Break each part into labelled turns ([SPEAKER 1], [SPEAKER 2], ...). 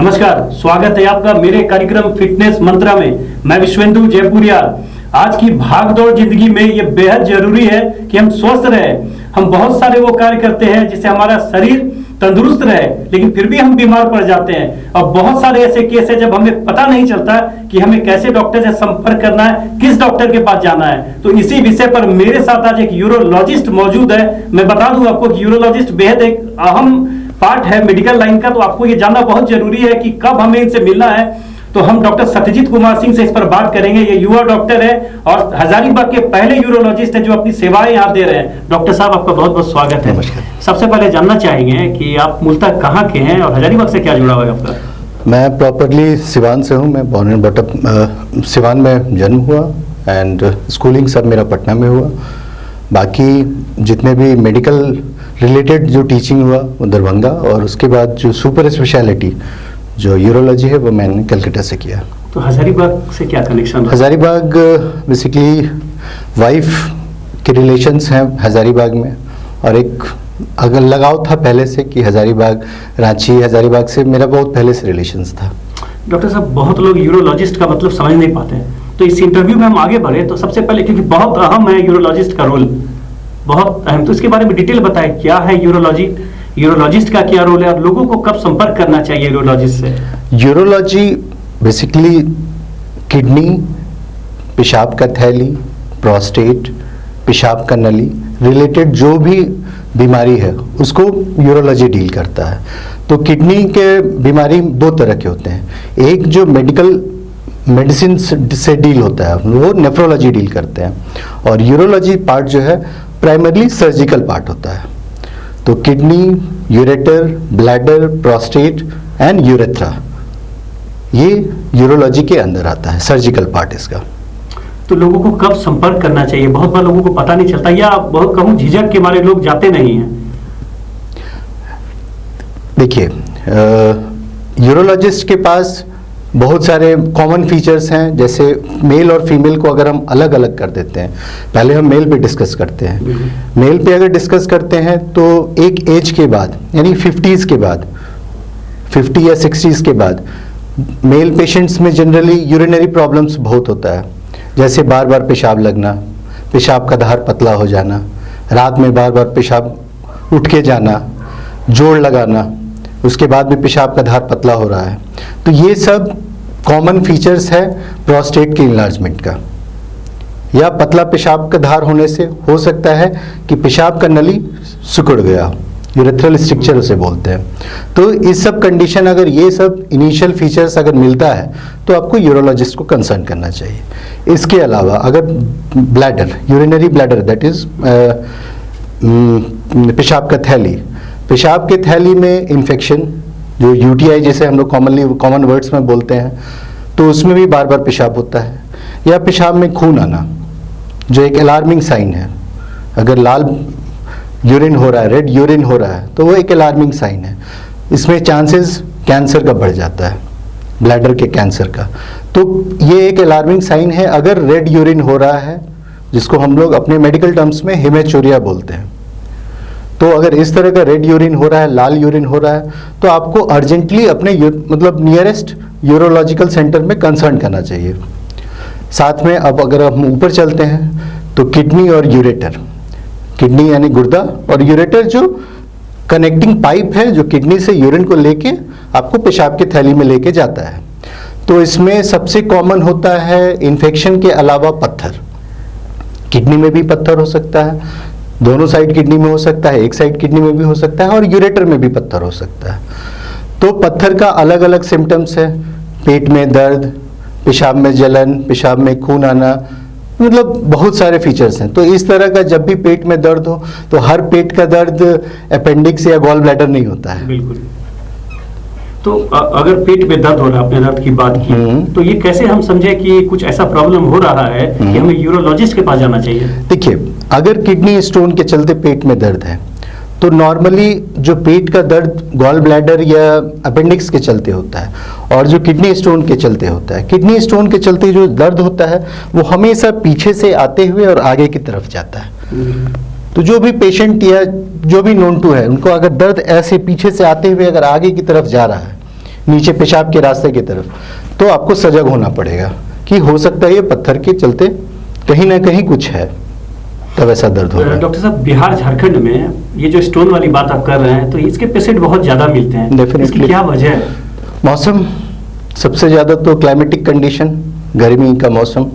[SPEAKER 1] नमस्कार, स्वागत है आपका मेरे कार्यक्रम फिटनेस मंत्रा में। मैं विश्वेंदु जयपुरिया। आज की भागदौड़ जिंदगी में ये बेहद जरूरी है कि हम स्वस्थ रहें। हम बहुत सारे वो कार्य करते हैं जिससे हमारा शरीर तंदुरुस्त रहे, लेकिन फिर भी हम बीमार पड़ जाते हैं। और बहुत सारे ऐसे केस है जब हमें पता नहीं चलता कि हमें कैसे डॉक्टर से संपर्क करना है, किस डॉक्टर के पास जाना है। तो इसी विषय पर मेरे साथ आज एक यूरोलॉजिस्ट मौजूद है। मैं बता दूं आपको कि यूरोलॉजिस्ट बेहद एक अहम पार्ट है मेडिकल लाइन का, तो आपको ये जानना बहुत जरूरी है कि कब हमें इनसे मिलना है। तो हम डॉक्टर सत्यजीत कुमार सिंह से इस पर बात करेंगे। ये युवा डॉक्टर है और हजारीबाग के पहले यूरोलॉजिस्ट है जो अपनी सेवाएं यहाँ दे रहे हैं। डॉक्टर साहब, आपका बहुत बहुत स्वागत है।
[SPEAKER 2] नमस्कार।
[SPEAKER 1] सबसे पहले जानना चाहेंगे कि आप मूलतः कहाँ के हैं और हजारीबाग से क्या जुड़ा हुआ है आपका?
[SPEAKER 2] मैं प्रॉपरली सिवान से हूँ। मैं born and brought up Siwan में जन्म हुआ एंड स्कूलिंग सब मेरा पटना में हुआ। बाकी जितने भी मेडिकल रिलेटेड जो टीचिंग हुआ वो दरभंगा, और उसके बाद जो सुपर स्पेशलिटी जो यूरोलॉजी है वो मैंने कलकत्ता से किया।
[SPEAKER 1] तो हजारीबाग से क्या कनेक्शन?
[SPEAKER 2] हजारीबाग बेसिकली वाइफ के रिलेशंस हैं हजारीबाग में, और एक अगर लगाव था पहले से कि हजारीबाग रांची हजारीबाग से मेरा बहुत पहले से रिलेशंस था।
[SPEAKER 1] डॉक्टर साहब, बहुत लोग यूरोलॉजिस्ट का मतलब समझ नहीं पाते हैं, तो इस इंटरव्यू में हम आगे बढ़े तो सबसे पहले, क्योंकि बहुत अहम है यूरोलॉजिस्ट का रोल, बहुत अहम, तो इसके बारे में डिटेल बताएं। क्या है यूरोलॉजी, यूरोलॉजिस्ट का क्या रोल है और लोगों को कब संपर्क करना चाहिए यूरोलॉजिस्ट से?
[SPEAKER 2] यूरोलॉजी बेसिकली किडनी, पेशाब का थैली, प्रोस्टेट, पेशाब का नली रिलेटेड जो भी बीमारी है उसको यूरोलॉजी डील करता है। तो किडनी के बीमारी दो तरह के होते हैं। एक जो मेडिकल मेडिसिन से डील होता है वो नेफ्रोलॉजी डील करते हैं, और यूरोलॉजी पार्ट जो है प्राइमरली सर्जिकल पार्ट होता है। तो kidney, ureter, bladder, prostate and urethra, ये यूरोलॉजी के अंदर आता है, सर्जिकल पार्ट इसका।
[SPEAKER 1] तो लोगों को कब संपर्क करना चाहिए? बहुत बार लोगों को पता नहीं चलता, या बहुत कहूँ झिझक के मारे लोग जाते नहीं हैं।
[SPEAKER 2] देखिए, यूरोलॉजिस्ट के पास बहुत सारे कॉमन फीचर्स हैं। जैसे मेल और फीमेल को अगर हम अलग अलग कर देते हैं, पहले हम मेल पे डिस्कस करते हैं। मेल पे अगर डिस्कस करते हैं तो एक एज के बाद, यानी 50s के बाद, 50 या 60s के बाद मेल पेशेंट्स में जनरली यूरिनरी प्रॉब्लम्स बहुत होता है। जैसे बार बार पेशाब लगना, पेशाब का धार पतला हो जाना, रात में बार बार पेशाब उठ के जाना, जोड़ लगाना, उसके बाद भी पेशाब का धार पतला हो रहा है। तो ये सब कॉमन फीचर्स है प्रोस्टेट के इनलार्जमेंट का। या पतला पेशाब का धार होने से हो सकता है कि पेशाब का नली सिकुड़ गया, यूरेथ्रल स्ट्रक्चर उसे बोलते हैं। तो इस सब कंडीशन, अगर ये सब इनिशियल फीचर्स अगर मिलता है तो आपको यूरोलॉजिस्ट को कंसर्न करना चाहिए। इसके अलावा अगर bladder, urinary bladder, that is पेशाब का थैली, पेशाब के थैली में इन्फेक्शन, जो यूटीआई जैसे हम लोग कॉमन वर्ड्स में बोलते हैं, तो उसमें भी बार बार पेशाब होता है। या पेशाब में खून आना, जो एक अलार्मिंग साइन है। अगर लाल यूरिन हो रहा है, रेड यूरिन हो रहा है, तो वो एक अलार्मिंग साइन है। इसमें चांसेस कैंसर का बढ़ जाता है, ब्लैडर के कैंसर का। तो ये एक अलार्मिंग साइन है अगर रेड यूरिन हो रहा है, जिसको हम लोग अपने मेडिकल टर्म्स में हेमेचूरिया बोलते हैं। तो अगर इस तरह का रेड यूरिन हो रहा है, लाल यूरिन हो रहा है, तो आपको अर्जेंटली अपने मतलब नियरेस्ट यूरोलॉजिकल सेंटर में कंसर्न करना चाहिए। साथ में अब अगर हम ऊपर चलते हैं तो किडनी और यूरेटर, किडनी यानी गुर्दा, और यूरेटर जो कनेक्टिंग पाइप है जो किडनी से यूरिन को लेके आपको पेशाब की थैली में लेके जाता है। तो इसमें सबसे कॉमन होता है इन्फेक्शन के अलावा पत्थर। किडनी में भी पत्थर हो सकता है, दोनों साइड किडनी में हो सकता है, एक साइड किडनी में भी हो सकता है, और यूरेटर में भी पत्थर हो सकता है। तो पत्थर का अलग अलग सिम्टम्स है, पेट में दर्द, पेशाब में जलन, पेशाब में खून आना, मतलब बहुत सारे फीचर्स हैं। तो इस तरह का जब भी पेट में दर्द हो, तो हर पेट का दर्द अपेंडिक्स या गॉल ब्लैडर नहीं होता है।
[SPEAKER 1] बिल्कुल। तो अगर पेट में दर्द हो रहा है, आपने दर्द की बात की, तो ये कैसे हम समझे कि कुछ ऐसा प्रॉब्लम हो रहा है कि हमें यूरोलॉजिस्ट के पास जाना चाहिए?
[SPEAKER 2] देखिए, अगर किडनी स्टोन के चलते पेट में दर्द है तो नॉर्मली जो पेट का दर्द गॉल ब्लैडर या अपेंडिक्स के चलते होता है, और जो किडनी स्टोन के चलते होता है। किडनी स्टोन के चलते जो दर्द होता है वो हमेशा पीछे से आते हुए और आगे की तरफ जाता है। तो जो भी पेशेंट या जो भी नोन टू है, उनको अगर दर्द ऐसे पीछे से आते हुए अगर आगे की तरफ जा रहा है नीचे पेशाब के रास्ते की तरफ, तो आपको सजग होना पड़ेगा कि हो सकता है ये पत्थर के चलते कहीं ना कहीं कुछ है, तब ऐसा दर्द होगा।
[SPEAKER 1] डॉक्टर साहब, बिहार झारखंड में ये जो स्टोन वाली बात आप कर रहे हैं, तो इसके पेशेंट बहुत ज्यादा मिलते हैं।
[SPEAKER 2] Definitely.
[SPEAKER 1] इसकी क्या वजह है?
[SPEAKER 2] मौसम, सबसे ज़्यादा तो क्लाइमेटिक कंडीशन, गर्मी का मौसम,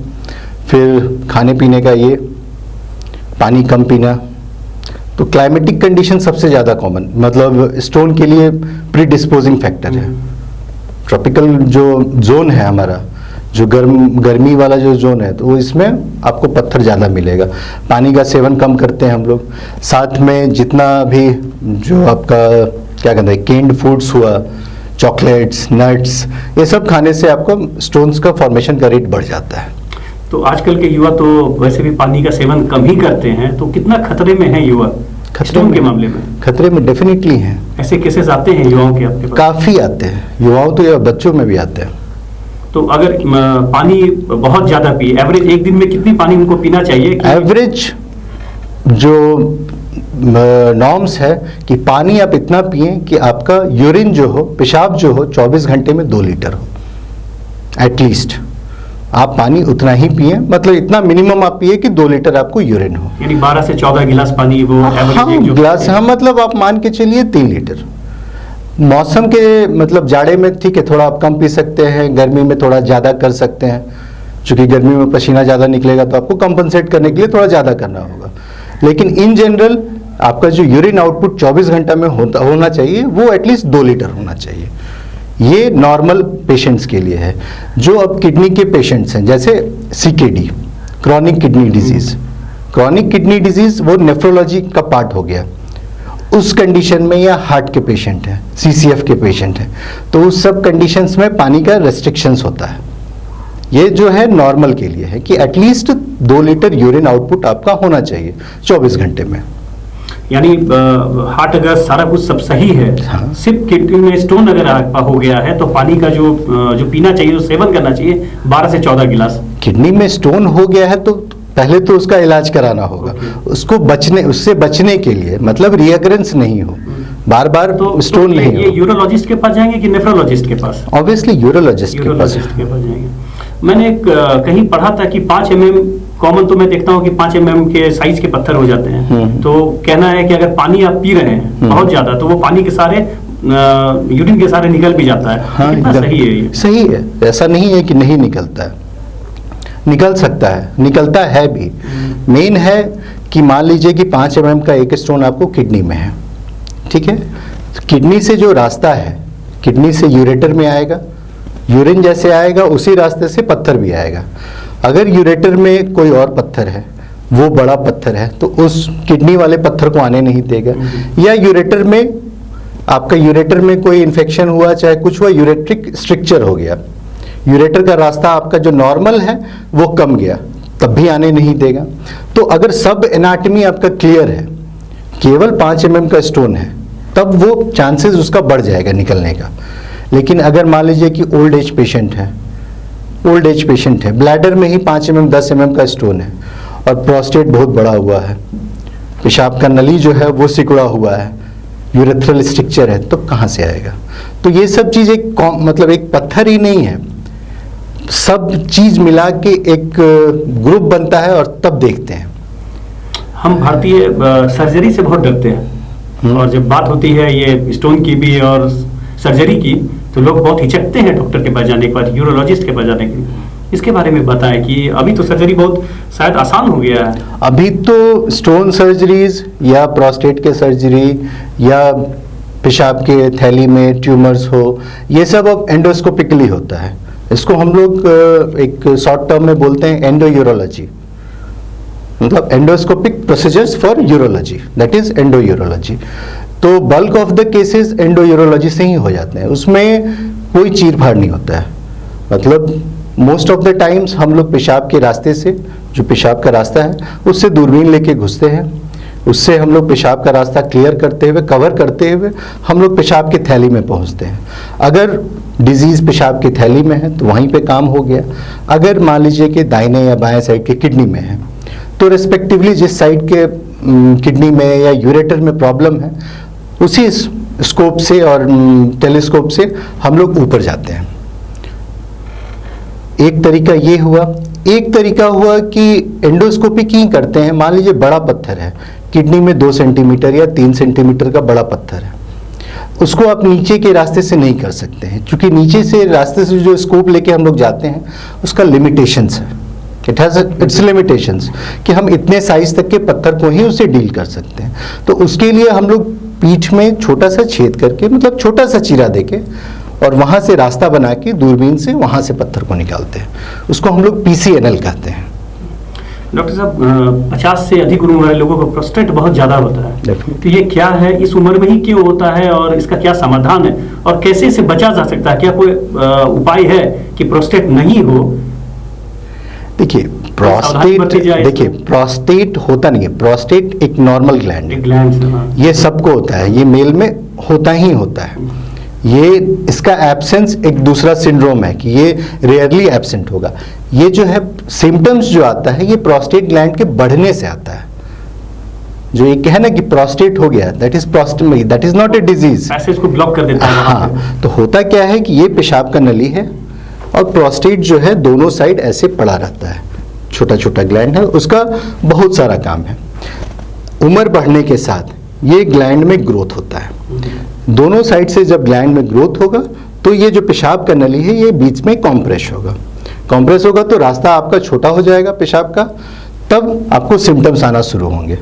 [SPEAKER 2] फिर खाने पीने का ये, पानी कम पीना, तो क्लाइमेटिक कंडीशन सबसे ज़्यादा कॉमन, मतलब स्टोन के लिए प्रीडिस्पोजिंग फैक्टर है। ट्रॉपिकल जो जोन है हमारा, जो गर्मी वाला जो जोन है, तो वो इसमें आपको पत्थर ज़्यादा मिलेगा। पानी का सेवन कम करते हैं हम लोग, साथ में जितना भी जो आपका क्या कहते हैं केन्ड फूड्स हुआ, चॉकलेट्स, नट्स, ये सब खाने से आपको स्टोन्स का फॉर्मेशन का रेट बढ़ जाता है।
[SPEAKER 1] तो आजकल के युवा तो वैसे भी पानी का सेवन कम ही करते हैं, तो कितना खतरे में है युवा स्टोन के मामले में?
[SPEAKER 2] खतरे में डेफिनेटली हैं।
[SPEAKER 1] ऐसे केसेस आते हैं युवाओं के आपके पास?
[SPEAKER 2] काफ़ी आते हैं, युवाओं तो या बच्चों में भी आते हैं।
[SPEAKER 1] तो अगर पानी बहुत ज्यादा पिए, एवरेज एक दिन में कितनी पानी उनको पीना चाहिए?
[SPEAKER 2] एवरेज जो नॉर्म्स है कि पानी आप इतना पिए कि आपका यूरिन जो हो, पेशाब जो हो, 24 घंटे में 2 लीटर हो एटलीस्ट। आप पानी उतना ही पिए, मतलब इतना मिनिमम आप पिए कि 2 लीटर आपको यूरिन हो।
[SPEAKER 1] यानी 12 से 14 गिलास पानी वो एवरेज
[SPEAKER 2] गिलास, हाँ, मतलब आप मान के चलिए 3 लीटर। मौसम के मतलब जाड़े में ठीक है, थोड़ा आप कम पी सकते हैं, गर्मी में थोड़ा ज़्यादा कर सकते हैं, क्योंकि गर्मी में पसीना ज़्यादा निकलेगा तो आपको कंपनसेट करने के लिए थोड़ा ज़्यादा करना होगा। लेकिन इन जनरल आपका जो यूरिन आउटपुट 24 घंटा में होना चाहिए वो एटलीस्ट 2 लीटर होना चाहिए। ये नॉर्मल पेशेंट्स के लिए है। जो अब किडनी के पेशेंट्स हैं, जैसे CKD, chronic kidney disease, chronic kidney disease वो नेफ्रोलॉजी का पार्ट हो गया। उस कंडीशन में, या हार्ट के पेशेंट हैं, सीसीएफ के पेशेंट हैं, तो उस सब कंडीशंस में पानी का रेस्ट्रिक्शंस होता है। ये जो है नॉर्मल के लिए है कि एटलीस्ट 2 लीटर यूरिन आउटपुट आपका होना चाहिए 24 घंटे में।
[SPEAKER 1] यानी हार्ट अगर सारा कुछ सब सही है,
[SPEAKER 2] हाँ।
[SPEAKER 1] सिर्फ किडनी में स्टोन अगर हो गया है, तो पानी का जो पीना चाहिए, जो सेवन करना चाहिए 12 से 14 गिलास।
[SPEAKER 2] किडनी में स्टोन हो गया है तो पहले तो उसका इलाज कराना होगा। उसको उससे बचने के लिए, मतलब रिकरेंस नहीं हो, बार बार
[SPEAKER 1] तो
[SPEAKER 2] स्टोन नहीं
[SPEAKER 1] ये
[SPEAKER 2] हो।
[SPEAKER 1] यूरोलॉजिस्ट के पास जाएंगे कि नेफ्रोलॉजिस्ट के पास?
[SPEAKER 2] ऑब्वियसली यूरोलॉजिस्ट के पास।
[SPEAKER 1] जाएंगे। मैंने कहीं पढ़ा था कि 5 mm कॉमन, तो मैं देखता हूँ कि 5 mm के साइज के पत्थर हो जाते हैं। तो कहना है कि अगर पानी आप पी रहे हैं बहुत ज्यादा, तो वो पानी के सारे यूरिन के सारे निकल भी जाता है।
[SPEAKER 2] हाँ,
[SPEAKER 1] कितना सही है ये?
[SPEAKER 2] सही है, ऐसा नहीं है कि नहीं निकलता है, निकल सकता है, निकलता है भी। मेन है कि मान लीजिए कि 5 mm का एक स्टोन आपको किडनी में है, ठीक है, किडनी से जो रास्ता है, किडनी से यूरेटर में आएगा, यूरिन जैसे आएगा उसी रास्ते से पत्थर भी आएगा। अगर यूरेटर में कोई और पत्थर है, वो बड़ा पत्थर है, तो उस किडनी वाले पत्थर को आने नहीं देगा। या यूरेटर में आपका यूरेटर में कोई इन्फेक्शन हुआ, चाहे कुछ हुआ, यूरेट्रिक स्ट्रक्चर हो गया, यूरेटर का रास्ता आपका जो नॉर्मल है वो कम गया, तब भी आने नहीं देगा। तो अगर सब एनाटमी आपका क्लियर है, केवल 5 mm का स्टोन है, तब वो चांसेस उसका बढ़ जाएगा निकलने का। लेकिन अगर मान लीजिए कि ओल्ड एज पेशेंट है, ब्लैडर में ही 5 mm 10 mm का स्टोन है, और प्रोस्टेट बहुत बड़ा हुआ है, पेशाब का नली जो है वो सिकुड़ा हुआ है, यूरेथ्रल स्ट्रक्चर है, तो कहाँ से आएगा? तो ये सब चीज़ मतलब एक पत्थर ही नहीं है, सब चीज़ मिला के एक ग्रुप बनता है, और तब देखते हैं।
[SPEAKER 1] हम भारतीय सर्जरी से बहुत डरते हैं, और जब बात होती है ये स्टोन की भी और सर्जरी की, तो लोग बहुत हिचकते हैं डॉक्टर के पास जाने के बाद, यूरोलॉजिस्ट के पास जाने के लिए। इसके बारे में बताएं कि अभी तो सर्जरी बहुत शायद आसान हो गया है।
[SPEAKER 2] अभी तो स्टोन सर्जरीज या प्रोस्टेट के सर्जरी या पेशाब के थैली में ट्यूमर्स हो, ये सब अब एंडोस्कोपिकली होता है। इसको हम लोग एक शॉर्ट टर्म में बोलते हैं एंडोयूरोलॉजी, मतलब endoscopic procedures for urology, that is endourology. तो bulk of the cases endourology से ही हो जाते हैं, उसमें कोई चीर फाड़ नहीं होता है। मतलब मोस्ट ऑफ द टाइम्स हम लोग पेशाब के रास्ते से, जो पेशाब का रास्ता है उससे दूरबीन लेके घुसते हैं, उससे हम लोग पेशाब का रास्ता क्लियर करते हुए, कवर करते हुए हम लोग पेशाब की थैली में पहुंचते हैं। अगर डिजीज़ पेशाब की थैली में है तो वहीं पे काम हो गया। अगर मान लीजिए कि दाहिने या बाएं साइड के किडनी में है, तो रिस्पेक्टिवली जिस साइड के किडनी में या यूरेटर में प्रॉब्लम है, उसी स्कोप से और टेलीस्कोप से हम लोग ऊपर जाते हैं। एक तरीका ये हुआ। एक तरीका हुआ कि एंडोस्कोपी क्यों करते हैं, मान लीजिए बड़ा पत्थर है किडनी में 2 सेंटीमीटर या 3 सेंटीमीटर का बड़ा पत्थर है, उसको आप नीचे के रास्ते से नहीं कर सकते हैं, क्योंकि नीचे से रास्ते से जो स्कोप लेके हम लोग जाते हैं उसका लिमिटेशंस है, इट हैज इट्स लिमिटेशंस, कि हम इतने साइज तक के पत्थर को ही उससे डील कर सकते हैं। तो उसके लिए हम लोग पीठ में छोटा सा छेद करके, मतलब छोटा सा चीरा देके, और वहाँ से रास्ता बना के दूरबीन से वहाँ से पत्थर को निकालते हैं। उसको हम लोग PCNL कहते हैं।
[SPEAKER 1] डॉक्टर साहब, 50 से अधिक उम्र वाले लोगों को प्रोस्टेट बहुत ज़्यादा होता है, तो ये क्या है, इस उम्र में ही क्यों होता है और इसका क्या समाधान है और कैसे इसे बचा जा सकता है? क्या कोई उपाय है कि प्रोस्टेट नहीं हो?
[SPEAKER 2] देखिए प्रोस्टेट होता नहीं है। प्रोस्टेट एक नॉर्मल ग्लैंड है, ये सबको होता है, ये मेल में होता ही होता है। ये इसका एब्सेंस एक दूसरा सिंड्रोम है कि ये रेयरली एब्सेंट होगा। ये जो है सिम्टम्स जो आता है ये प्रोस्टेट ग्लैंड के बढ़ने से आता है। जो ये कहे ना कि प्रोस्टेट हो गया, that is not a disease,
[SPEAKER 1] ऐसे इसको ब्लॉक कर देता है।
[SPEAKER 2] हाँ, तो होता क्या है कि ये पेशाब का नली है और प्रोस्टेट जो है दोनों साइड ऐसे पड़ा रहता है, छोटा छोटा ग्लैंड है, उसका बहुत सारा काम है। उम्र बढ़ने के साथ ये ग्लैंड में ग्रोथ होता है, दोनों साइड से जब ग्लैंड में ग्रोथ होगा तो ये जो पेशाब का नली है ये बीच में कॉम्प्रेस होगा तो रास्ता आपका छोटा हो जाएगा पेशाब का, तब आपको सिम्टम्स आना शुरू होंगे।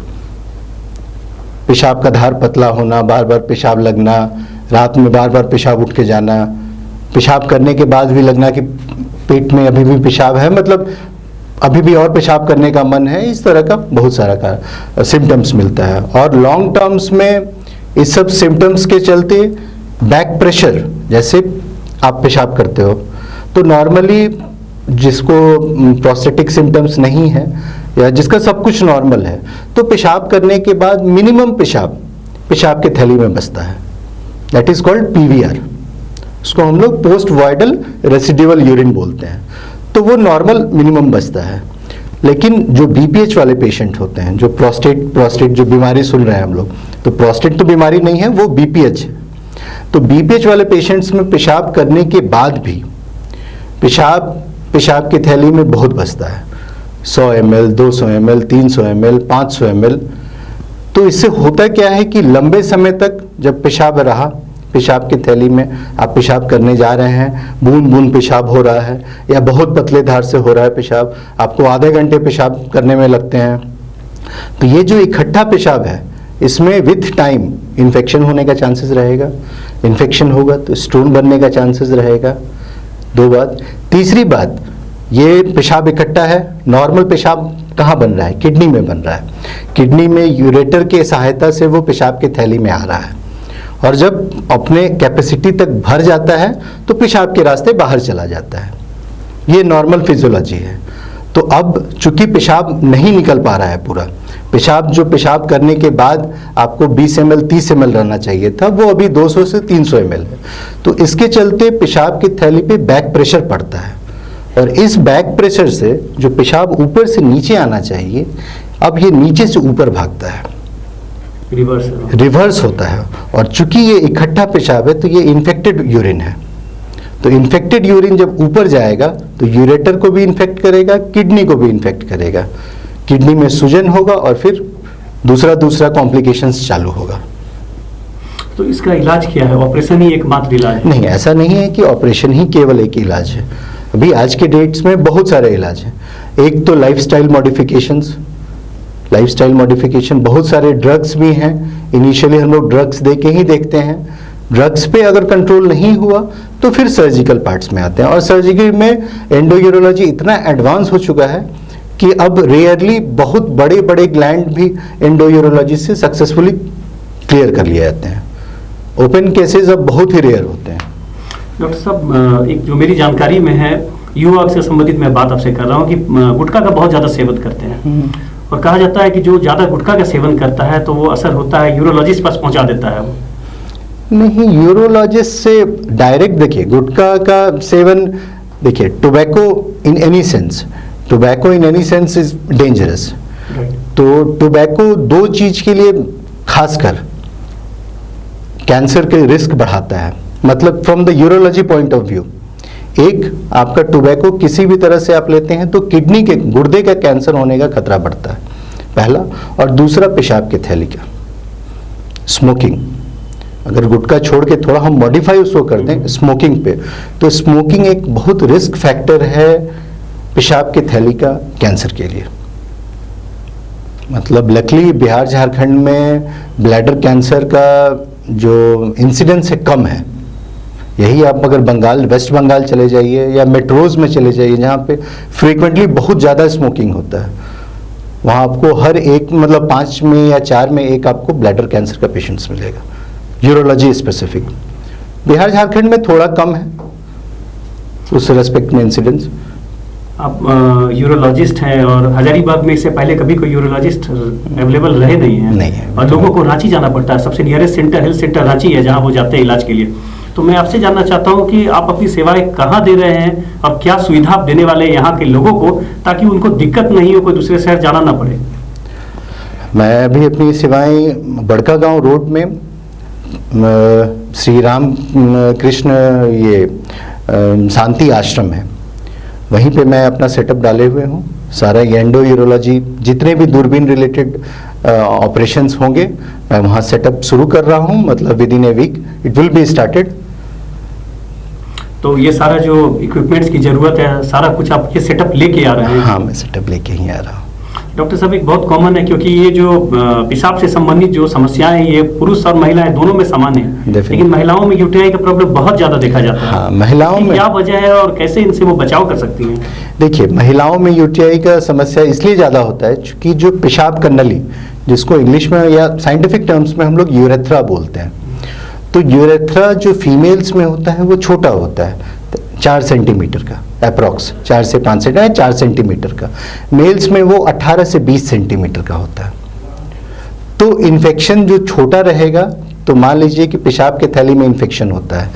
[SPEAKER 2] पेशाब का धार पतला होना, बार बार पेशाब लगना, रात में बार बार पेशाब उठ के जाना, पेशाब करने के बाद भी लगना कि पेट में अभी भी पेशाब है, मतलब अभी भी और पेशाब करने का मन है, इस तरह का बहुत सारा सिम्टम्स मिलता है। और लॉन्ग टर्म्स में इस सब सिम्टम्स के चलते बैक प्रेशर, जैसे आप पेशाब करते हो तो नॉर्मली जिसको प्रोस्टेटिक सिम्टम्स नहीं है या जिसका सब कुछ नॉर्मल है, तो पेशाब करने के बाद मिनिमम पेशाब के थैली में बचता है, दैट इज कॉल्ड PVR। उसको हम लोग पोस्ट वॉइडल रेसिडुअल यूरिन बोलते हैं। तो वो नॉर्मल मिनिमम बचता है। लेकिन जो BPH वाले पेशेंट होते हैं, जो प्रोस्टेट जो बीमारी सुन रहे हैं हम लोग, तो प्रोस्टेट तो बीमारी नहीं है, वो BPH है। तो BPH वाले पेशेंट्स में पेशाब करने के बाद भी पेशाब की थैली में बहुत बचता है, 100 ml, 200 ml, 300 ml, 500 ml। तो इससे होता क्या है कि लंबे समय तक जब पेशाब रहा, पेशाब की थैली में आप पेशाब करने जा रहे हैं, बूंद बूंद पेशाब हो रहा है या बहुत पतले धार से हो रहा है पेशाब, आपको आधे घंटे पेशाब करने में लगते हैं, तो ये जो इकट्ठा पेशाब है इसमें विथ टाइम इन्फेक्शन होने का चांसेस रहेगा। इन्फेक्शन होगा तो स्टोन बनने का चांसेस रहेगा। 2 बात। तीसरी बात, ये पेशाब इकट्ठा है, नॉर्मल पेशाब कहाँ बन रहा है? किडनी में बन रहा है। किडनी में यूरेटर के सहायता से वो पेशाब की थैली में आ रहा है, और जब अपने कैपेसिटी तक भर जाता है तो पेशाब के रास्ते बाहर चला जाता है। ये नॉर्मल फिजियोलॉजी है। तो अब चूंकि पेशाब नहीं निकल पा रहा है पूरा, पेशाब करने के बाद आपको 20 ml 30 ml रहना चाहिए था, वो अभी 200 से 300 ml है। तो इसके चलते पेशाब की थैली पे बैक प्रेशर पड़ता है, और इस बैक प्रेशर से जो पेशाब ऊपर से नीचे आना चाहिए, अब ये नीचे से ऊपर भागता है, रिवर्स होता है। और चूंकि ये इकट्ठा पेशाब है तो ये इन्फेक्टेड यूरिन है, तो इन्फेक्टेड यूरिन जब ऊपर जाएगा तो यूरेटर को भी इन्फेक्ट करेगा, किडनी को भी इन्फेक्ट करेगा, किडनी में सूजन होगा और फिर दूसरा कॉम्प्लिकेशंस चालू होगा।
[SPEAKER 1] तो इसका इलाज क्या है? ऑपरेशन ही एकमात्र इलाज है? नहीं,
[SPEAKER 2] ऐसा नहीं है कि ऑपरेशन ही केवल एक इलाज है। अभी आज के डेट्स में बहुत सारे इलाज हैं। एक तो लाइफस्टाइल मॉडिफिकेशन, बहुत सारे ड्रग्स भी हैं। इनिशियली हम लोग ड्रग्स दे के ही देखते हैं, ड्रग्स पे अगर कंट्रोल नहीं हुआ तो फिर सर्जिकल पार्ट्स में आते हैं। और सर्जिकल में एंडोयूरोलॉजी इतना एडवांस हो चुका है कि अब रेयरली बहुत बड़े बड़े ग्लैंड भी एंडोयूरोलॉजी से सक्सेसफुली क्लियर कर लिए जाते हैं। ओपन केसेस अब बहुत ही रेयर होते हैं।
[SPEAKER 1] डॉक्टर साहब, एक जो मेरी जानकारी में है, युवा से संबंधित मैं बात आपसे कर रहा हूँ कि गुटखा का बहुत ज़्यादा सेवन करते हैं, और कहा जाता है कि जो ज़्यादा गुटखा का सेवन करता है तो वो असर होता है यूरोलॉजिस्ट पास पहुँचा देता है।
[SPEAKER 2] नहीं, यूरोलॉजिस्ट से डायरेक्ट, देखिए गुटखा का सेवन, देखिए tobacco in any sense is dangerous. तो टोबैको 2 चीज के लिए खासकर कैंसर के रिस्क बढ़ाता है। मतलब from the urology point of view, एक आपका टोबैको किसी भी तरह से आप लेते हैं तो किडनी के, गुर्दे का कैंसर होने का खतरा बढ़ता है, पहला। और दूसरा पेशाब की थैली का, स्मोकिंग। अगर गुटखा छोड़ के थोड़ा हम मॉडिफाई उसको कर दें स्मोकिंग पे, तो स्मोकिंग एक बहुत रिस्क फैक्टर है पेशाब की थैली का कैंसर के लिए। मतलब लकीली बिहार झारखंड में ब्लैडर कैंसर का जो इंसिडेंस है कम है। यही आप अगर बंगाल, वेस्ट बंगाल चले जाइए या मेट्रोज में चले जाइए जहाँ पे फ्रीक्वेंटली बहुत ज़्यादा स्मोकिंग होता है, वहाँ आपको हर एक, मतलब 5 में या 4 में एक आपको ब्लैडर कैंसर का पेशेंट्स मिलेगा, यूरोलॉजी स्पेसिफिक। बिहार झारखंड में थोड़ा कम है उस रेस्पेक्ट में इंसिडेंस।
[SPEAKER 1] आप यूरोलॉजिस्ट हैं और हजारीबाग में इससे पहले कभी कोई यूरोलॉजिस्ट अवेलेबल रहे नहीं है,
[SPEAKER 2] नहीं है।
[SPEAKER 1] और लोगों को रांची जाना पड़ता है। सबसे nearest centre, health centre Ranchi है जहां वो जाते हैं इलाज के लिए। तो मैं आपसे जानना चाहता हूं कि आप अपनी सेवाएं कहां दे रहे हैं और क्या सुविधा आप देने वाले हैं यहाँ के लोगों को, ताकि उनको दिक्कत नहीं हो, कोई दूसरे शहर जाना ना पड़े।
[SPEAKER 2] मैं अभी अपनी सेवाएं बड़का गांव रोड में श्री राम कृष्ण शांति आश्रम है, वहीं पे मैं अपना सेटअप डाले हुए हूँ। सारा एंडो यूरोलॉजी, जितने भी दूरबीन रिलेटेड ऑपरेशंस होंगे मैं वहाँ सेटअप शुरू कर रहा हूँ। मतलब within a week it will be started.
[SPEAKER 1] तो ये सारा जो इक्विपमेंट्स की जरूरत है, सारा कुछ आप ये सेटअप लेके आ रहे हैं?
[SPEAKER 2] हाँ, मैं सेटअप लेके ही आ रहा हूँ।
[SPEAKER 1] डॉक्टर साहब, एक बहुत कॉमन है, क्योंकि ये जो पेशाब से संबंधित जो समस्याएं हैं ये पुरुष और महिलाएं दोनों में समान है, लेकिन महिलाओं में यूटीआई का प्रॉब्लम बहुत ज्यादा देखा जाता है।
[SPEAKER 2] हाँ, महिलाओं में
[SPEAKER 1] क्या वजह है और कैसे इनसे वो बचाव कर सकती हैं?
[SPEAKER 2] देखिए, महिलाओं में यूटीआई का समस्या इसलिए ज़्यादा होता है क्योंकि जो पेशाब का नली, जिसको इंग्लिश में या साइंटिफिक टर्म्स में हम लोग यूरेथ्रा बोलते हैं, तो यूरेथ्रा जो फीमेल्स में होता है वो छोटा होता है, 4 सेंटीमीटर का अप्रॉक्स, 4 से 5 सेंटीमीटर, 4 सेंटीमीटर का। मेल्स में वो 18 से 20 सेंटीमीटर का होता है। तो इन्फेक्शन जो छोटा रहेगा, तो मान लीजिए कि पेशाब के थैली में इन्फेक्शन होता है,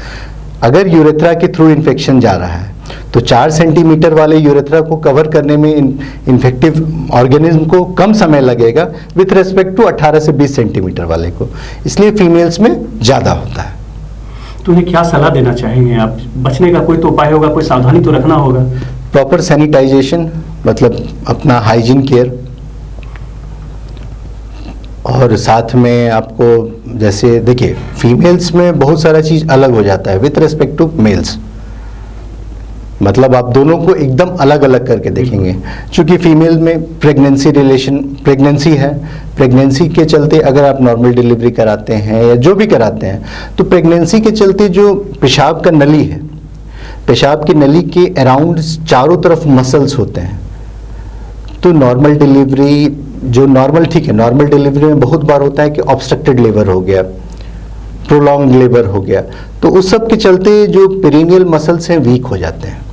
[SPEAKER 2] अगर यूरेथ्रा के थ्रू इन्फेक्शन जा रहा है तो 4 सेंटीमीटर वाले यूरेथ्रा को कवर करने में इन्फेक्टिव ऑर्गेनिज्म को कम समय लगेगा विथ रेस्पेक्ट टू 18 से 20 सेंटीमीटर वाले को, इसलिए फीमेल्स में ज़्यादा होता है।
[SPEAKER 1] तो उन्हें क्या सलाह देना चाहेंगे आप? बचने का कोई तो उपाय होगा, कोई सावधानी तो रखना होगा।
[SPEAKER 2] प्रॉपर सैनिटाइजेशन, मतलब अपना हाइजीन केयर, और साथ में आपको जैसे देखिए फीमेल्स में बहुत सारा चीज़ अलग हो जाता है विथ रिस्पेक्ट टू मेल्स। मतलब आप दोनों को एकदम अलग अलग करके देखेंगे, क्योंकि फीमेल में प्रेगनेंसी है, प्रेगनेंसी के चलते अगर आप नॉर्मल डिलीवरी कराते हैं या जो भी कराते हैं, तो प्रेगनेंसी के चलते जो पेशाब का नली है, पेशाब की नली के अराउंड चारों तरफ मसल्स होते हैं। तो नॉर्मल डिलीवरी जो नॉर्मल, ठीक है, नॉर्मल डिलीवरी में बहुत बार होता है कि ऑब्स्ट्रक्टेड लेबर हो गया, प्रोलॉन्ग लेबर हो गया, तो उस सब के चलते जो पेरिनियल मसल्स हैं वीक हो जाते हैं।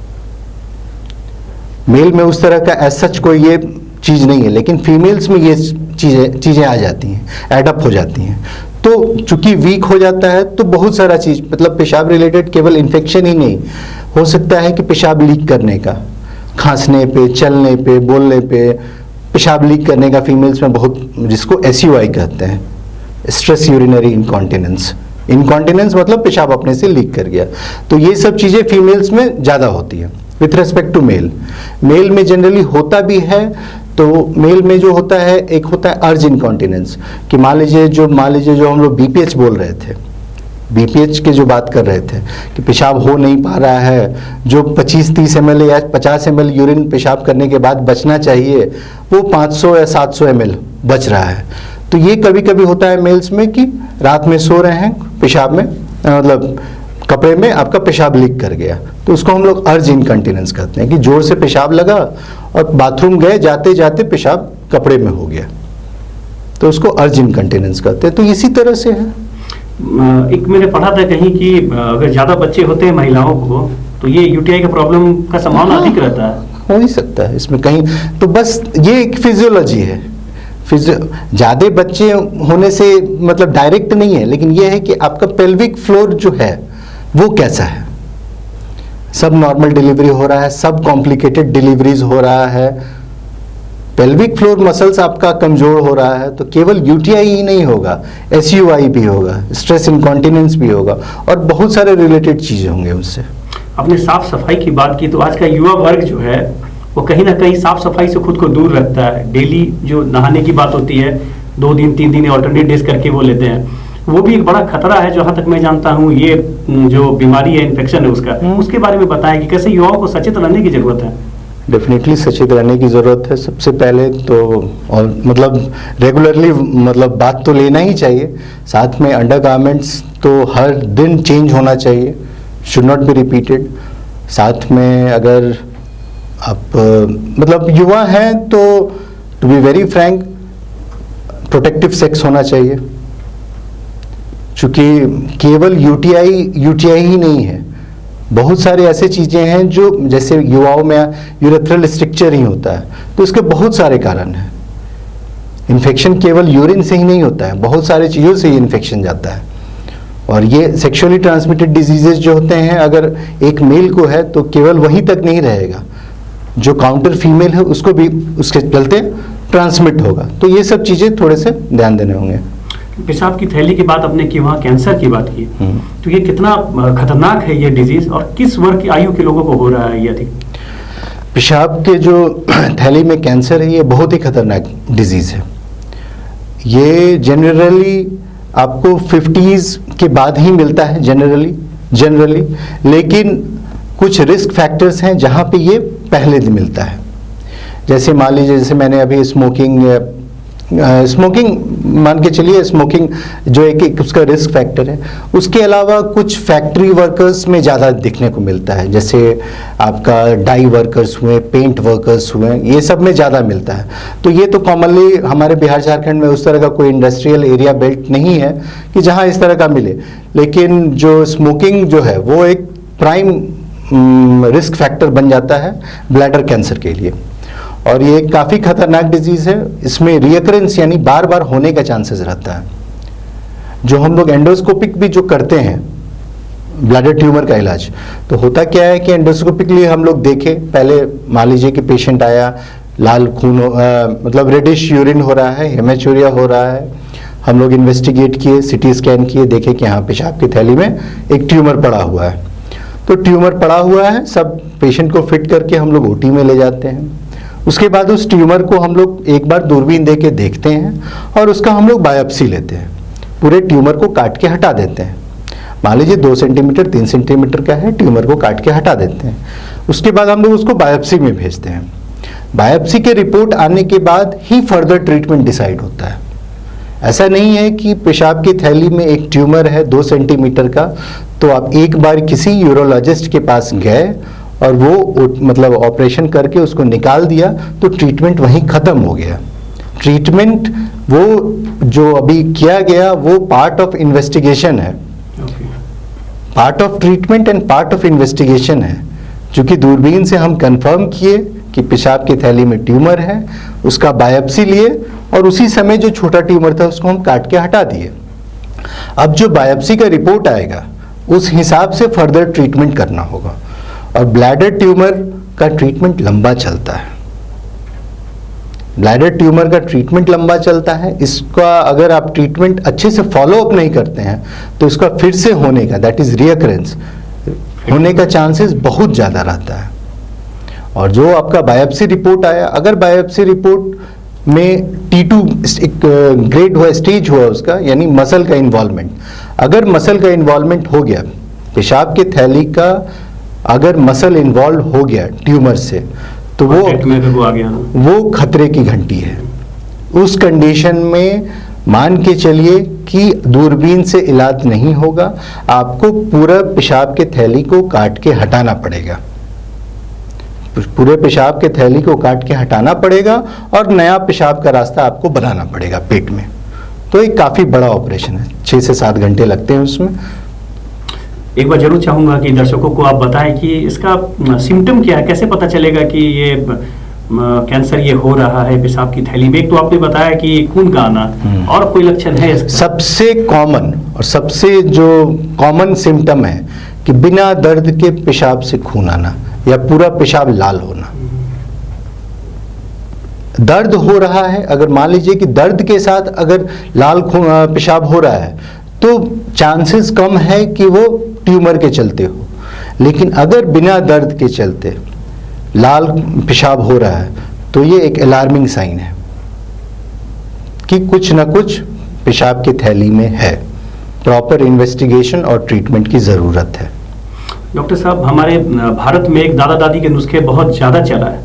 [SPEAKER 2] मेल में उस तरह का एज सच कोई ये चीज़ नहीं है, लेकिन फीमेल्स में ये चीज़ें आ जाती हैं, एडअप हो जाती हैं। तो चूंकि वीक हो जाता है तो बहुत सारा चीज़, मतलब पेशाब रिलेटेड केवल इन्फेक्शन ही नहीं हो सकता है कि पेशाब लीक करने का, खांसने पे, चलने पे, बोलने पे पेशाब लीक करने का फीमेल्स में बहुत, जिसको SUI कहते हैं, स्ट्रेस यूरिनरी इनकॉन्टिनेंस। इनकॉन्टिनेंस मतलब पेशाब अपने से लीक कर गया। तो ये सब चीज़ें फीमेल्स में ज़्यादा होती है with respect to male. Male में जनरली होता भी है, तो मेल में जो होता है, एक होता है अर्ज इनकॉन्टिनेंस, कि मान लीजिए जो हम लोग BPH बोल रहे थे, BPH के जो बात कर रहे थे कि पेशाब हो नहीं पा रहा है, जो 25-30 ml या 50 ml यूरिन पेशाब करने के बाद बचना चाहिए, वो 500 या 700 ml बच रहा है। तो ये कभी कभी होता है मेल्स में कि रात में सो रहे हैं, पेशाब में मतलब कपड़े में आपका पेशाब लीक कर गया, तो उसको हम लोग अर्ज इनकंटिनेंस कहते हैं, कि जोर से पेशाब लगा और बाथरूम गए, जाते जाते पेशाब कपड़े में हो गया, तो उसको अर्ज इनकंटिनेंस कहते हैं। तो इसी तरह से है।
[SPEAKER 1] एक मैंने पढ़ा था कहीं कि अगर ज़्यादा बच्चे होते हैं महिलाओं को, तो ये UTI का प्रॉब्लम का संभावना अधिक रहता है।
[SPEAKER 2] हो ही सकता है इसमें कहीं, तो बस ये एक फिजियोलॉजी है। ज़्यादा बच्चे होने से मतलब डायरेक्ट नहीं है, लेकिन ये है कि आपका पेल्विक फ्लोर जो है वो कैसा है। सब नॉर्मल डिलीवरी हो रहा है, सब कॉम्प्लिकेटेड डिलीवरीज हो रहा है, पेल्विक फ्लोर मसल्स आपका कमजोर हो रहा है तो केवल यूटीआई ही नहीं होगा, एसयूआई भी होगा, स्ट्रेस इनकॉन्टिनेंस भी होगा और बहुत सारे रिलेटेड चीज़ें होंगे उससे।
[SPEAKER 1] आपने साफ सफाई की बात की, तो आज का युवा वर्ग जो है वो कहीं ना कहीं साफ सफाई से खुद को दूर रखता है। डेली जो नहाने की बात होती है 2 दिन 3 दिन ऑल्टरनेट डेज करके वो लेते हैं, वो भी एक बड़ा खतरा है जहां तक मैं जानता हूं। ये जो बीमारी है, इन्फेक्शन है उसका, उसके बारे में बताएं कि कैसे युवाओं को सचेत रहने की जरूरत है।
[SPEAKER 2] डेफिनेटली सचेत रहने की ज़रूरत है। सबसे पहले तो और मतलब रेगुलरली मतलब बात तो लेना ही चाहिए। साथ में अंडरगारमेंट्स तो हर दिन चेंज होना चाहिए, शुड नॉट बी रिपीटेड। साथ में अगर आप मतलब युवा हैं तो to be very frank protective sex होना चाहिए, क्योंकि केवल यूटीआई ही नहीं है, बहुत सारे ऐसे चीज़ें हैं जो जैसे युवाओं में यूरेथ्रल स्ट्रक्चर ही होता है, तो इसके बहुत सारे कारण हैं। इन्फेक्शन केवल यूरिन से ही नहीं होता है, बहुत सारे चीज़ों से ही इन्फेक्शन जाता है। और ये सेक्सुअली ट्रांसमिटेड डिजीजेज जो होते हैं, अगर एक मेल को है तो केवल वहीं तक नहीं रहेगा, जो काउंटर फीमेल है उसको भी उसके चलते ट्रांसमिट होगा। तो ये सब चीज़ें थोड़े से ध्यान देने होंगे।
[SPEAKER 1] पेशाब की थैली की बात आपने की, वहाँ कैंसर की बात की, तो ये कितना खतरनाक है ये डिजीज, और किस वर्ग की आयु के लोगों को हो रहा है ये अधिक?
[SPEAKER 2] पेशाब के जो थैली में कैंसर है ये बहुत ही खतरनाक डिजीज़ है। ये जनरली आपको 50s के बाद ही मिलता है जनरली, लेकिन कुछ रिस्क फैक्टर्स हैं जहाँ पे ये पहले मिलता है। जैसे मान लीजिए, जैसे मैंने अभी स्मोकिंग मान के चलिए, स्मोकिंग जो एक उसका रिस्क फैक्टर है। उसके अलावा कुछ फैक्ट्री वर्कर्स में ज़्यादा दिखने को मिलता है, जैसे आपका डाई वर्कर्स हुए, पेंट वर्कर्स हुए, ये सब में ज़्यादा मिलता है। तो ये तो कॉमनली हमारे बिहार झारखंड में उस तरह का कोई इंडस्ट्रियल एरिया बेल्ट नहीं है कि जहाँ इस तरह का मिले, लेकिन जो स्मोकिंग जो है वो एक प्राइम रिस्क फैक्टर बन जाता है ब्लैडर कैंसर के लिए। और ये काफ़ी खतरनाक डिजीज़ है, इसमें रियकरेंस यानी बार बार होने का चांसेस रहता है। जो हम लोग एंडोस्कोपिक भी जो करते हैं ब्लैडर ट्यूमर का इलाज, तो होता क्या है कि एंडोस्कोपिकली हम लोग देखें, पहले मान लीजिए कि पेशेंट आया, लाल खून मतलब रेडिश यूरिन हो रहा है, हेमेचूरिया हो रहा है, हम लोग इन्वेस्टिगेट किए, सिटी स्कैन किए, देखे कि हाँ पेशाब की थैली में एक ट्यूमर पड़ा हुआ है। तो ट्यूमर पड़ा हुआ है, सब पेशेंट को फिट करके हम लोग ओटी में ले जाते हैं। उसके बाद उस ट्यूमर को हम लोग एक बार दूरबीन दे के देखते हैं और उसका हम लोग बायोप्सी लेते हैं, पूरे ट्यूमर को काट के हटा देते हैं। मान लीजिए 2 सेंटीमीटर 3 सेंटीमीटर का है, ट्यूमर को काट के हटा देते हैं। उसके बाद हम लोग उसको बायोप्सी में भेजते हैं। बायोप्सी के रिपोर्ट आने के बाद ही फर्दर ट्रीटमेंट डिसाइड होता है। ऐसा नहीं है कि पेशाब की थैली में एक ट्यूमर है 2 सेंटीमीटर का, तो आप एक बार किसी यूरोलॉजिस्ट के पास गए और वो मतलब ऑपरेशन करके उसको निकाल दिया तो ट्रीटमेंट वहीं ख़त्म हो गया। ट्रीटमेंट वो जो अभी किया गया वो पार्ट ऑफ इन्वेस्टिगेशन है, part of treatment and part of investigation है। क्योंकि दूरबीन से हम कंफर्म किए कि पेशाब की थैली में ट्यूमर है, उसका बायोप्सी लिए और उसी समय जो छोटा ट्यूमर था उसको हम काट के हटा दिए। अब जो बायोप्सी का रिपोर्ट आएगा उस हिसाब से फर्दर ट्रीटमेंट करना होगा। और ब्लैडर ट्यूमर का ट्रीटमेंट लंबा चलता है, ब्लैडर ट्यूमर का ट्रीटमेंट लंबा चलता है। इसका अगर आप ट्रीटमेंट अच्छे से फॉलो अप नहीं करते हैं तो इसका फिर से होने का, दैट इज रियकरेंस होने का चांसेस बहुत ज़्यादा रहता है। और जो आपका बायोप्सी रिपोर्ट आया, अगर बायोप्सी रिपोर्ट में T2 ग्रेड हुआ, स्टेज हुआ उसका, यानी मसल का इन्वॉल्वमेंट, अगर मसल का इन्वॉल्वमेंट हो गया, पेशाब की थैली का अगर मसल इन्वॉल्व हो गया ट्यूमर से, तो वो खतरे की घंटी है। उस कंडीशन में मान के चलिए कि दूरबीन से इलाज नहीं होगा, आपको पूरा पेशाब के थैली को काट के हटाना पड़ेगा, पूरे पेशाब के थैली को काट के हटाना पड़ेगा और नया पेशाब का रास्ता आपको बनाना पड़ेगा पेट में। तो एक काफ़ी बड़ा ऑपरेशन है, 6 से 7 घंटे लगते हैं उसमें।
[SPEAKER 1] एक बार जरूर चाहूंगा कि दर्शकों को आप बताएं कि इसका सिम्टम क्या है, कैसे पता चलेगा कि ये कैंसर ये हो रहा है पेशाब की थैली में। एक तो आपने बताया कि खून का आना, और कोई लक्षण है इसका? सबसे
[SPEAKER 2] कॉमन और सबसे जो कॉमन सिम्टम है कि बिना दर्द के पेशाब से खून आना या पूरा पेशाब लाल होना, दर्द हो रहा है, अगर मान लीजिए कि दर्द के साथ अगर लाल पेशाब हो रहा है तो चांसेस कम है कि वो ट्यूमर के चलते हो। लेकिन अगर बिना दर्द के चलते लाल पेशाब हो रहा है तो ये एक अलार्मिंग साइन है कि कुछ ना कुछ पेशाब की थैली में है। प्रॉपर इन्वेस्टिगेशन और ट्रीटमेंट की ज़रूरत है।
[SPEAKER 1] डॉक्टर साहब, हमारे भारत में एक दादा दादी के नुस्खे बहुत ज़्यादा चला है।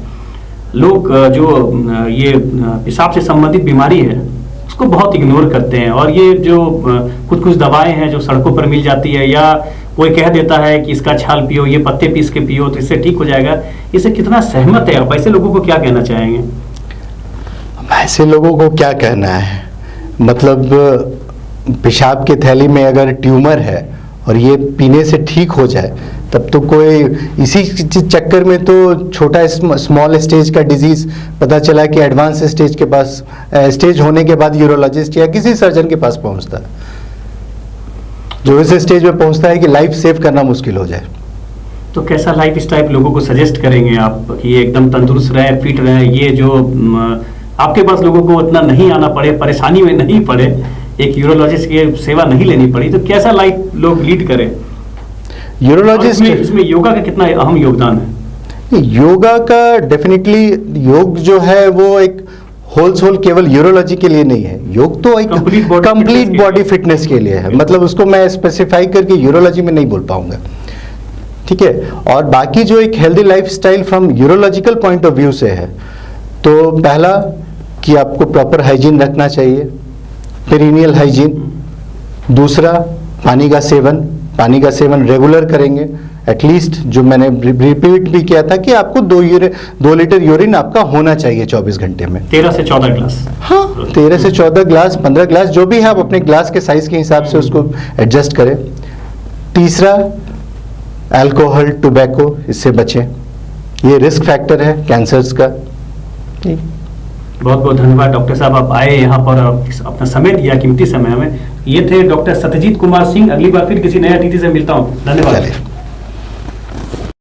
[SPEAKER 1] लोग जो ये पेशाब से संबंधित बीमारी है उसको बहुत इग्नोर करते हैं, और ये जो कुछ दवाएं हैं जो सड़कों पर मिल जाती है, या कोई कह देता है कि इसका छाल पियो, ये पत्ते पीस के पियो तो इससे ठीक हो जाएगा, इससे कितना सहमत है आप? ऐसे लोगों को क्या कहना चाहेंगे?
[SPEAKER 2] ऐसे लोगों को क्या कहना है, मतलब पेशाब की थैली में अगर ट्यूमर है और ये पीने से ठीक हो जाए तब तो कोई इसी चक्कर में तो छोटा स्मॉल स्टेज का डिजीज पता चला कि एडवांस स्टेज के पास स्टेज होने के बाद यूरोलॉजिस्ट या किसी सर्जन के पास पहुंचता है, जो इस स्टेज में पहुंचता है कि लाइफ सेव करना मुश्किल हो जाए।
[SPEAKER 1] तो कैसा लाइफ स्टाइल लोगों को सजेस्ट करेंगे आप कि एकदम तंदुरुस्त रहे, फिट रहे, ये जो आपके पास लोगों को उतना नहीं आना पड़े, परेशानी में नहीं पड़े, एक यूरोलॉजिस्ट की सेवा नहीं लेनी पड़ी, तो कैसा लाइफ लोग लीड करें?
[SPEAKER 2] यूरोलॉजिस्ट
[SPEAKER 1] इसमें योगा का कितना अहम योगदान है?
[SPEAKER 2] योगा का डेफिनेटली, योग जो है वो एक होल केवल यूरोलॉजी के लिए नहीं है, योग तो एक कंप्लीट बॉडी फिटनेस के लिए है। मतलब उसको मैं स्पेसिफाई करके यूरोलॉजी में नहीं बोल पाऊंगा, ठीक है। और बाकी जो एक healthy lifestyle from urological point of view से है, तो पहला कि आपको प्रॉपर हाइजीन रखना चाहिए, पेरिनियल हाइजीन। दूसरा, पानी का सेवन रेगुलर करेंगे, एटलीस्ट जो मैंने रिपीट भी किया था कि आपको 2 लीटर यूरिन आपका होना चाहिए 24 घंटे में।
[SPEAKER 1] 13 से 14 ग्लास।
[SPEAKER 2] हाँ, 13 से 14 ग्लास, 15 ग्लास, जो भी है आप अपने ग्लास के साइज के हिसाब से उसको एडजस्ट करें। तीसरा, अल्कोहल, टोबैको, इससे बचें, ये रिस्क फैक्टर है कैंसर्स का।
[SPEAKER 1] बहुत बहुत धन्यवाद डॉक्टर साहब, आप आए यहाँ पर, अपना समय दिया, कीमती समय हमें। ये थे डॉक्टर सत्यजीत कुमार सिंह। अगली बार फिर किसी नए अतिथि से मिलता हूँ। धन्यवाद।